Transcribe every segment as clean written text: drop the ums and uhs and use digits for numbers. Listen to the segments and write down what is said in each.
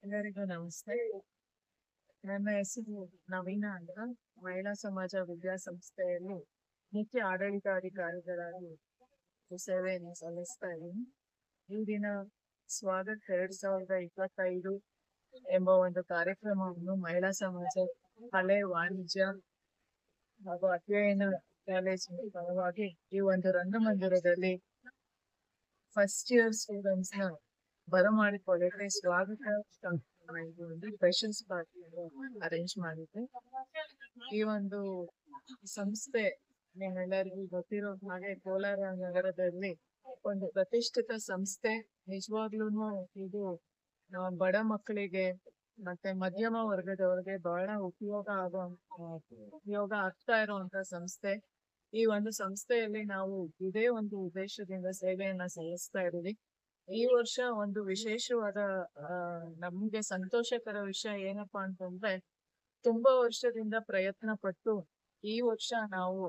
ಎಲ್ಲರಿಗೂ ನಮಸ್ತೆ. ನನ್ನ ಹೆಸರು ನವೀನ ಅಂತ. ಮಹಿಳಾ ಸಮಾಜ ವಿದ್ಯಾಸಂಸ್ಥೆಯಲ್ಲಿ ಮುಖ್ಯ ಆಡಳಿತಾಧಿಕಾರಿಗಳಾಗಿ ಸೇವೆಯನ್ನು ಸಲ್ಲಿಸ್ತಾ ಇದ್ದೀನಿ. ಈ ದಿನ ಸ್ವಾಗತ್ 2025 ಎಂಬ ಒಂದು ಕಾರ್ಯಕ್ರಮವನ್ನು ಮಹಿಳಾ ಸಮಾಜ ಕಲೆ, ವಾಣಿಜ್ಯ ಹಾಗೂ ಅಧ್ಯಯನ ಕಾಲೇಜಿನ ಪರವಾಗಿ ಈ ಒಂದು ರಂಗಮಂದಿರದಲ್ಲಿ ಫಸ್ಟ್ ಇಯರ್ ಸ್ಟೂಡೆಂಟ್ಸ್ ನ ಬರಮಾಡಿಕೊಳ್ಳಕ್ಕೆ ಸ್ವಾಗತ ಒಂದು ಫ್ರೆಶರ್ಸ್ ಪಾರ್ಟಿಯನ್ನು ಅರೇಂಜ್ ಮಾಡಿದ್ದೆ. ಈ ಒಂದು ಸಂಸ್ಥೆ ನಿಮ್ಮೆಲ್ಲರಿಗೂ ಗೊತ್ತಿರೋ ಹಾಗೆ ಕೋಲಾರ ನಗರದಲ್ಲಿ ಒಂದು ಪ್ರತಿಷ್ಠಿತ ಸಂಸ್ಥೆ. ನಿಜವಾಗ್ಲೂ ಇದು ಬಡ ಮಕ್ಕಳಿಗೆ ಮತ್ತೆ ಮಧ್ಯಮ ವರ್ಗದವರಿಗೆ ಬಹಳ ಉಪಯೋಗ ಆಗ್ತಾ ಇರುವಂತ ಸಂಸ್ಥೆ. ಈ ಒಂದು ಸಂಸ್ಥೆಯಲ್ಲಿ ನಾವು ಇದೇ ಒಂದು ಉದ್ದೇಶದಿಂದ ಸೇವೆಯನ್ನ ಸಲ್ಲಿಸ್ತಾ ಇದ್ದೀವಿ. ಈ ವರ್ಷ ಒಂದು ವಿಶೇಷವಾದ ನಮ್ಗೆ ಸಂತೋಷಕರ ವಿಷಯ ಏನಪ್ಪಾ ಅಂತಂದ್ರೆ, ತುಂಬಾ ವರ್ಷದಿಂದ ಪ್ರಯತ್ನ ಪಟ್ಟು ಈ ವರ್ಷ ನಾವು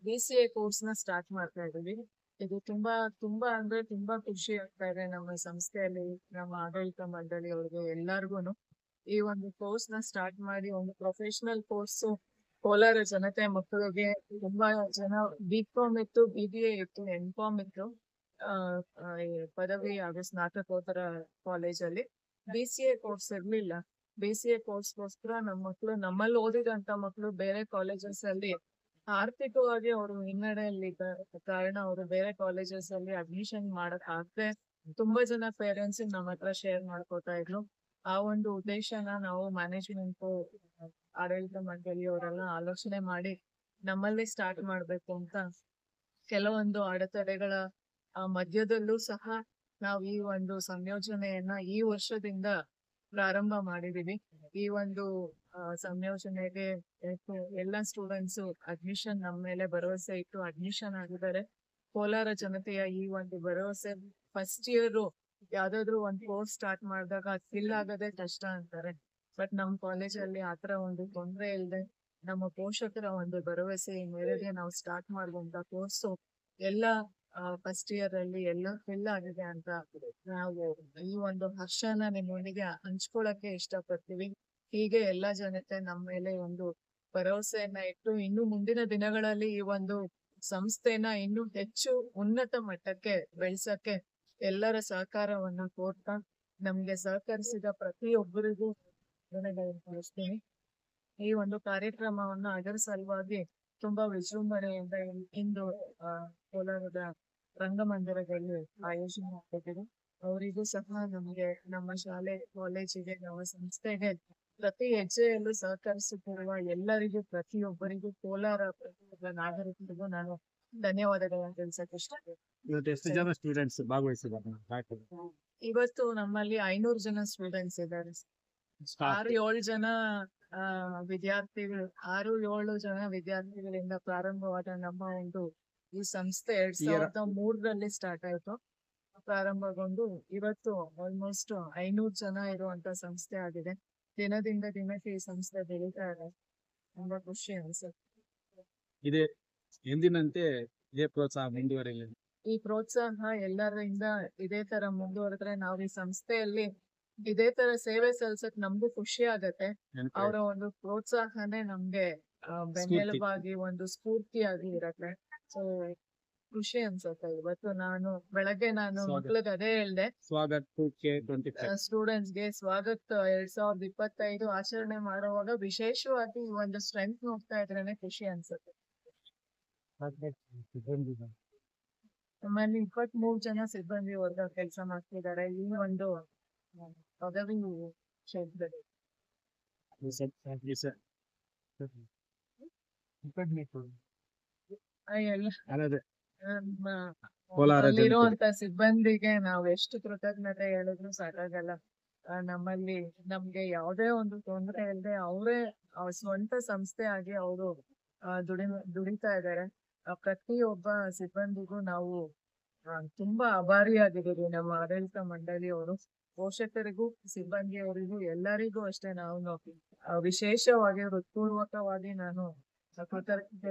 BCA ಕೋರ್ಸ್ ನ ಸ್ಟಾರ್ಟ್ ಮಾಡ್ತಾ ಇದ್ದೀವಿ. ಇದು ತುಂಬಾ ಅಂದ್ರೆ ತುಂಬಾ ಖುಷಿ ಆಗ್ತಾ ಇದೆ ನಮ್ಮ ಸಂಸ್ಥೆಯಲ್ಲಿ, ನಮ್ಮ ಆಡಳಿತ ಮಂಡಳಿಯವ್ರಿಗೆ ಎಲ್ಲಾರ್ಗುನು. ಈ ಒಂದು ಕೋರ್ಸ್ ನ ಸ್ಟಾರ್ಟ್ ಮಾಡಿ ಒಂದು ಪ್ರೊಫೆಷನಲ್ ಕೋರ್ಸ್ ಕೋಲಾರ ಜನತೆ ಮಕ್ಕಳಿಗೆ ತುಂಬಾ ಜನ BCom ಇತ್ತು, BBA ಇತ್ತು, MCom ಇತ್ತು, ಪದವಿ ಹಾಗೂ ಸ್ನಾತಕೋತ್ತರ ಕಾಲೇಜಲ್ಲಿ. BCA ಕೋರ್ಸ್ ಇರ್ಲಿಲ್ಲ. BCA ಕೋರ್ಸ್ಗೋಸ್ಕರ ನಮ್ಮ ಮಕ್ಕಳು, ನಮ್ಮಲ್ಲಿ ಓದಿದಂತ ಮಕ್ಕಳು ಬೇರೆ ಕಾಲೇಜಸ್ ಅಲ್ಲಿ ಆರ್ಥಿಕವಾಗಿ ಅವರು ಹಿನ್ನಡೆಯಲ್ಲಿದ್ದ ಕಾರಣ ಅವರು ಬೇರೆ ಕಾಲೇಜಸ್ ಅಲ್ಲಿ ಅಡ್ಮಿಷನ್ ಮಾಡಕ್ ಆಗದೆ ತುಂಬಾ ಜನ ಪೇರೆಂಟ್ಸ್ ನಮ್ಮ ಹತ್ರ ಶೇರ್ ಮಾಡ್ಕೋತಾ ಇದ್ರು. ಆ ಒಂದು ಉದ್ದೇಶನ ನಾವು ಮ್ಯಾನೇಜ್ಮೆಂಟ್, ಆಡಳಿತ ಮಂಡಳಿಯವರೆಲ್ಲ ಆಲೋಚನೆ ಮಾಡಿ ನಮ್ಮಲ್ಲಿ ಸ್ಟಾರ್ಟ್ ಮಾಡ್ಬೇಕು ಅಂತ ಕೆಲವೊಂದು ಅಡೆತಡೆಗಳ ಮಧ್ಯದಲ್ಲೂ ಸಹ ನಾವು ಈ ಒಂದು ಸಂಯೋಜನೆಯನ್ನ ಈ ವರ್ಷದಿಂದ ಪ್ರಾರಂಭ ಮಾಡಿದೀವಿ. ಈ ಒಂದು ಸಂಯೋಜನೆಗೆ ಎಲ್ಲ ಸ್ಟೂಡೆಂಟ್ಸ್ ಅಡ್ಮಿಷನ್ ನಮ್ಮ ಮೇಲೆ ಭರವಸೆ ಇಟ್ಟು ಅಡ್ಮಿಷನ್ ಆಗಿದ್ದಾರೆ. ಕೋಲಾರ ಜನತೆಯ ಈ ಒಂದು ಭರವಸೆ, ಫಸ್ಟ್ ಇಯರ್ ಯಾವ್ದಾದ್ರು ಒಂದು ಕೋರ್ಸ್ ಸ್ಟಾರ್ಟ್ ಮಾಡಿದಾಗ ಫಿಲ್ ಆಗದೆ ಕಷ್ಟ ಅಂತಾರೆ. ಬಟ್ ನಮ್ಮ ಕಾಲೇಜಲ್ಲಿ ಆತರ ಒಂದು ತೊಂದರೆ ಇಲ್ಲದೆ ನಮ್ಮ ಪೋಷಕರ ಒಂದು ಭರವಸೆ ಮೇರೆಗೆ ನಾವು ಸ್ಟಾರ್ಟ್ ಮಾಡುವಂತ ಕೋರ್ಸ್ ಎಲ್ಲ ಫಸ್ಟ್ ಇಯರ್ ಅಲ್ಲಿ ಎಲ್ಲ ಫಿಲ್ ಆಗಿದೆ ಅಂತ ನಾವು ಈ ಒಂದು ಹರ್ಷನ ನಿಮ್ಮೊಂದಿಗೆ ಹಂಚ್ಕೊಳಕ್ಕೆ ಇಷ್ಟಪಡ್ತೀವಿ. ಹೀಗೆ ಎಲ್ಲಾ ಜನತೆ ನಮ್ಮ ಮೇಲೆ ಒಂದು ಭರವಸೆಯನ್ನ ಇಟ್ಟು ಇನ್ನು ಮುಂದಿನ ದಿನಗಳಲ್ಲಿ ಈ ಒಂದು ಸಂಸ್ಥೆನ ಇನ್ನೂ ಹೆಚ್ಚು ಉನ್ನತ ಮಟ್ಟಕ್ಕೆ ಬೆಳೆಸಕ್ಕೆ ಎಲ್ಲರ ಸಹಕಾರವನ್ನ ಕೋರ್ತಾ ನಮ್ಗೆ ಸಹಕರಿಸಿದ ಪ್ರತಿಯೊಬ್ಬರಿಗೂ ಧನ್ಯವಾದಗಳನ್ನು ತಿಳಿಸ್ತೀನಿ. ಈ ಒಂದು ಕಾರ್ಯಕ್ರಮವನ್ನ ಅದರ ಸಲುವಾಗಿ ತುಂಬಾ ವಿಜೃಂಭಣೆಯಿಂದ ಇಂದು ಕೋಲಾರದ ರಂಗಮಂದಿರದಲ್ಲಿ ಆಯೋಜನೆ ಮಾಡಿದ್ದೀವಿ. ಅವರಿಗೂ ಸಹ ನಮಗೆ, ನಮ್ಮ ಶಾಲೆ, ಕಾಲೇಜಿಗೆ, ನಮ್ಮ ಸಂಸ್ಥೆಗೆ ಪ್ರತಿ ಹೆಜ್ಜೆಯಲ್ಲೂ ಸಹಕರಿಸುತ್ತಿರುವ ಎಲ್ಲರಿಗೂ, ಪ್ರತಿಯೊಬ್ಬರಿಗೂ, ಕೋಲಾರ ಪ್ರತಿಯೊಬ್ಬ ನಾಗರಿಕರಿಗೂ ನಾನು ಧನ್ಯವಾದಗಳನ್ನು ತಿಳಿಸಕ್ಕೆ ಇಷ್ಟಪಡ್ತೀನಿ. ಇವತ್ತು ನಮ್ಮಲ್ಲಿ 500 ಜನ ಸ್ಟೂಡೆಂಟ್ಸ್ ಇದ್ದಾರೆ. 6-7 ಜನ ವಿದ್ಯಾರ್ಥಿಗಳು, 6-7 ಜನ ವಿದ್ಯಾರ್ಥಿಗಳಿಂದ ಪ್ರಾರಂಭವಾದ ನಮ್ಮ ಒಂದು ಈ ಸಂಸ್ಥೆ 2003ರಲ್ಲಿ ಸ್ಟಾರ್ಟ್ ಆಯ್ತು. ಪ್ರಾರಂಭಗೊಂಡು ಇವತ್ತು ಆಲ್ಮೋಸ್ಟ್ 500 ಜನ ಇರುವಂತ ಸಂಸ್ಥೆ ಆಗಿದೆ. ದಿನದಿಂದ ದಿನಕ್ಕೆ ಈ ಸಂಸ್ಥೆ ಬೆಳೀತಾ ಇದೆ. ತುಂಬಾ ಖುಷಿ ಅನ್ಸುತ್ತೆ. ಇದೆ ಎಂದಿನಂತೆ ಇದೇ ಪ್ರೋತ್ಸಾಹ ಮುಂದುವರಿಯಲಿ. ಈ ಪ್ರೋತ್ಸಾಹ ಎಲ್ಲರಿಂದ ಇದೇ ತರ ಮುಂದುವರೆದ್ರೆ ನಾವು ಈ ಸಂಸ್ಥೆಯಲ್ಲಿ ಇದೇ ತರ ಸೇವೆ ಸಲ್ಸಕ್ ನಮ್ಗೂ ಖುಷಿ ಆಗತ್ತೆ. ಅವರ ಒಂದು ಪ್ರೋತ್ಸಾಹನೇ ನಮ್ಗೆ ಬೆನ್ನೆಲುಬಾಗಿ ಒಂದು ಸ್ಫೂರ್ತಿಯಾಗಿ ಇರತ್ತೆ. ಸೊ ಖುಷಿ ಅನ್ಸುತ್ತೆ. ಇವತ್ತು ಬೆಳಗ್ಗೆ ಮಕ್ಳಿಗೆ ಅದೇ ಹೇಳ್ದೆ, ಸ್ಟೂಡೆಂಟ್ಸ್ ಗೆ ಸ್ವಾಗತ್ 2025 ಆಚರಣೆ ಮಾಡುವಾಗ ವಿಶೇಷವಾಗಿ ಈ ಒಂದು ಸ್ಟ್ರೆಂತ್ ನೋಡ್ತಾ ಇದ್ರೇನೆ ಖುಷಿ ಅನ್ಸುತ್ತೆ. ನಮ್ಮಲ್ಲಿ 23 ಜನ ಸಿಬ್ಬಂದಿ ವರ್ಗ ಕೆಲಸ ಮಾಡ್ತಿದ್ದಾರೆ ಈ ಒಂದು ಪದವಿ ಕ್ಷೇತ್ರದಲ್ಲಿ. ಅಲ್ಲಿರುವಂತ ಸಿಬ್ಬಂದಿಗೆ ನಾವು ಎಷ್ಟು ಕೃತಜ್ಞತೆ ಹೇಳಿದ್ರು ಸಾಕಾಗಲ್ಲ. ನಮ್ಗೆ ಯಾವುದೇ ಒಂದು ತೊಂದರೆ ಇಲ್ಲದೆ ಅವರೇ ಸ್ವಂತ ಸಂಸ್ಥೆ ಆಗಿ ಅವರು ದುಡಿತಾ ಇದ್ದಾರೆ. ಪ್ರತಿಯೊಬ್ಬ ಸಿಬ್ಬಂದಿಗೂ ನಾವು ತುಂಬಾ ಆಭಾರಿಯಾಗಿದ್ದೀವಿ. ನಮ್ಮ ಆಡಳಿತ ಮಂಡಳಿಯವರು, ಪೋಷಕರಿಗೂ, ಸಿಬ್ಬಂದಿಯವರಿಗೂ, ಎಲ್ಲರಿಗೂ ಅಷ್ಟೇ ನಾವು ವಿಶೇಷವಾಗಿ ಹೃತ್ಪೂರ್ವಕವಾಗಿ ನಾನು ಕೃತಜ್ಞತೆ